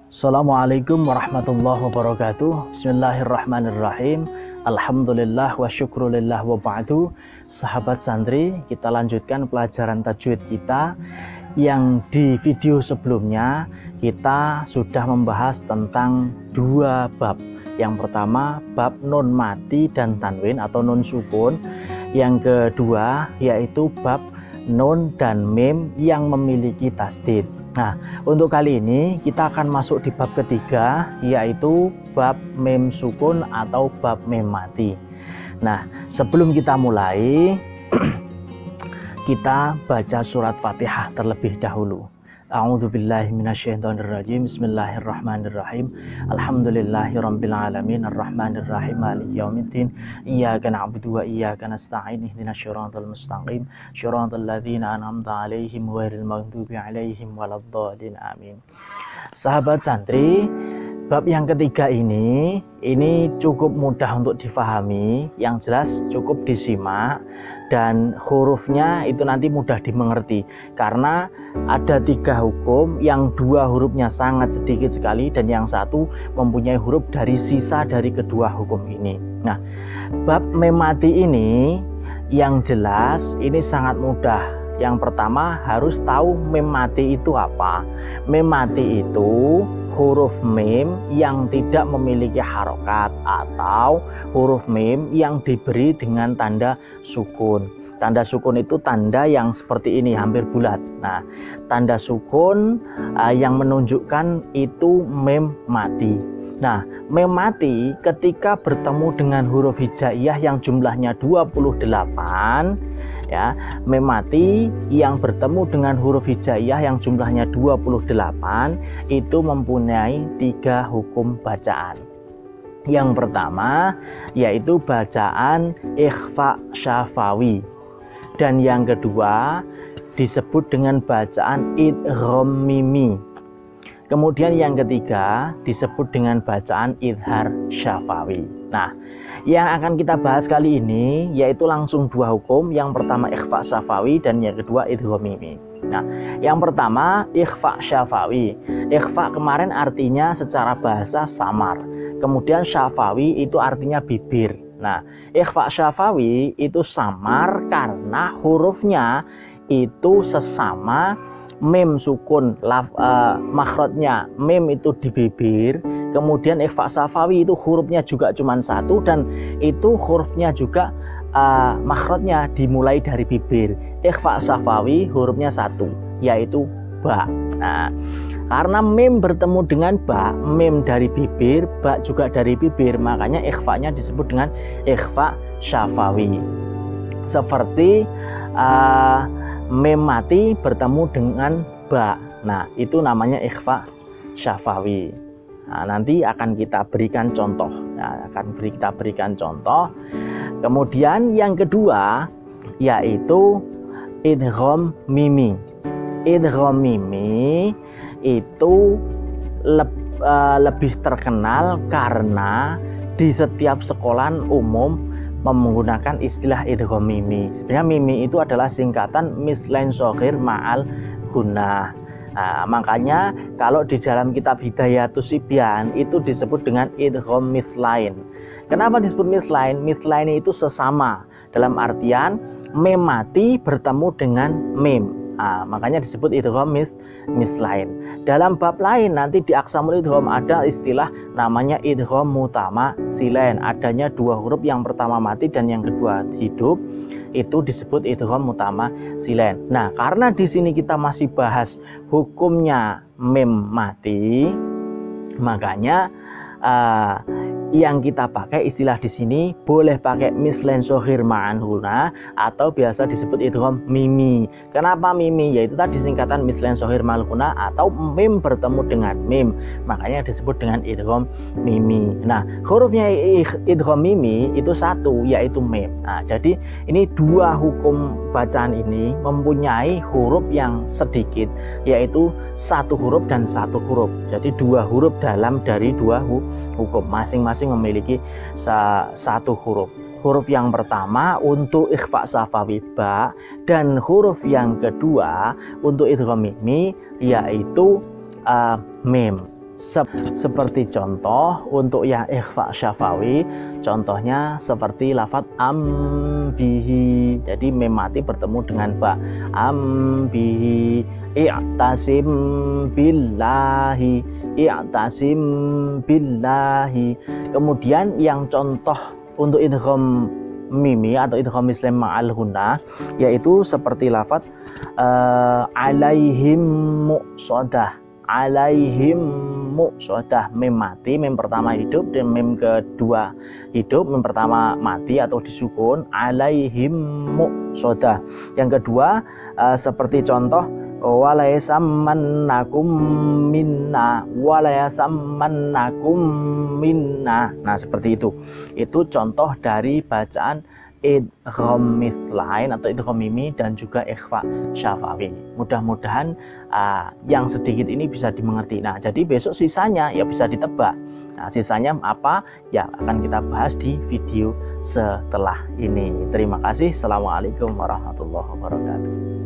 Assalamualaikum warahmatullahi wabarakatuh. Bismillahirrahmanirrahim. Alhamdulillah wa syukrulillah wa ba'du. Sahabat santri, kita lanjutkan pelajaran tajwid kita. Yang di video sebelumnya kita sudah membahas tentang dua bab. Yang pertama bab nun mati dan tanwin atau nun sukun. Yang kedua yaitu bab nun dan mim yang memiliki tasdid. Nah, untuk kali ini kita akan masuk di bab ketiga, yaitu bab mim sukun atau bab mim mati. Nah, sebelum kita mulai, kita baca surat Fatihah terlebih dahulu. A'udzubillahi minasyaitonirrajim. Bismillahirrahmanirrahim. Alhamdulillahirabbil alamin arrahmanirrahim maliki yaumiddin. Iyyaka na'budu wa iyyaka nasta'in ihdinas siratal mustaqim siratal ladzina an'amta 'alaihim ghairil maghdubi 'alaihim waladdallin. Amin. Sahabat santri, bab yang ketiga ini cukup mudah untuk difahami, yang jelas cukup disimak dan hurufnya itu nanti mudah dimengerti karena ada tiga hukum, yang dua hurufnya sangat sedikit sekali dan yang satu mempunyai huruf dari sisa dari kedua hukum ini. Nah, bab mim mati ini yang jelas ini sangat mudah. Yang pertama harus tahu mim mati itu apa. Mim mati itu huruf mim yang tidak memiliki harokat atau huruf mim yang diberi dengan tanda sukun. Tanda sukun itu tanda yang seperti ini, hampir bulat. Nah, tanda sukun yang menunjukkan itu mim mati. Nah, mim mati ketika bertemu dengan huruf hijaiyah yang jumlahnya 28, ya, mim mati yang bertemu dengan huruf hijaiyah yang jumlahnya 28 itu mempunyai tiga hukum bacaan. Yang pertama yaitu bacaan ikhfa syafawi, dan yang kedua disebut dengan bacaan idgham mimi. Kemudian yang ketiga disebut dengan bacaan idhar syafawi. Nah, yang akan kita bahas kali ini yaitu langsung dua hukum. Yang pertama ikhfa syafawi dan yang kedua idgham mimi. Nah, yang pertama ikhfa syafawi. Ikhfa kemarin artinya secara bahasa samar. Kemudian syafawi itu artinya bibir. Nah, ikhfa syafawi itu samar karena hurufnya itu sesama mim sukun, makhrajnya mim itu di bibir. Kemudian ikhfa syafawi itu hurufnya juga cuma satu dan itu hurufnya juga makhrajnya dimulai dari bibir. Ikhfa syafawi hurufnya satu, yaitu ba. Nah, karena mim bertemu dengan ba, mim dari bibir, ba juga dari bibir, makanya ikhfanya disebut dengan ikhfa syafawi. Seperti mim mati bertemu dengan ba. Nah, itu namanya ikhfa syafawi. Nah, nanti akan kita berikan contoh. Nah, kita berikan contoh. Kemudian yang kedua yaitu idgham mimi. Idgham mimi itu lebih terkenal karena di setiap sekolahan umum menggunakan istilah idgham mimi. Sebenarnya mimi itu adalah singkatan mislain shoghir ma'al gunnah. Nah, makanya kalau di dalam kitab Hidayatus Sibyan itu disebut dengan idgham mithlain. Kenapa disebut mithlain? Mithlain itu sesama, dalam artian mim mati bertemu dengan mim. Nah, makanya disebut idgham mithlain. Dalam bab lain nanti di aqsamul idgham ada istilah namanya idgham mutamasilain. Adanya dua huruf, yang pertama mati dan yang kedua hidup, itu disebut idgham mutamasilain. Nah, karena di sini kita masih bahas hukumnya mim mati, makanya yang kita pakai istilah di sini boleh pakai mislain shoghir ma'an huna atau biasa disebut idgham mimi. Kenapa mimi? Yaitu tadi singkatan mislain shoghir ma'al huna atau mim bertemu dengan mim, makanya disebut dengan idgham mimi. Nah, hurufnya idgham mimi itu satu, yaitu mim. Nah, jadi ini dua hukum bacaan ini mempunyai huruf yang sedikit, yaitu satu huruf dan satu huruf. Jadi dua huruf dalam dari dua hukum, masing-masing memiliki satu huruf. Huruf yang pertama untuk ikhfa syafawi ba dan huruf yang kedua untuk idgham mimi yaitu mim. Seperti contoh untuk yang ikhfa syafawi, contohnya seperti lafadz ambihi. Jadi mim mati bertemu dengan ba. Ambihi, i'tasim billahi, i'tasim billahi. Kemudian yang contoh untuk idgham mimi atau idgham muslim ma'al hunna, yaitu seperti lafadz alaihim muqsadah. Alaihim muqsadah, mim mati, mim pertama hidup dan mim kedua hidup. Mim pertama mati atau disukun, alaihim muqsadah. Yang kedua seperti contoh walayasammannakum minna, walayasammannakum minna. Nah, seperti itu. Itu contoh dari bacaan idgham mithlain atau idgham mimi dan juga ikhfa syafawi. Mudah-mudahan yang sedikit ini bisa dimengerti. Nah, jadi besok sisanya ya bisa ditebak. Nah, sisanya apa? Ya akan kita bahas di video setelah ini. Terima kasih. Assalamualaikum warahmatullahi wabarakatuh.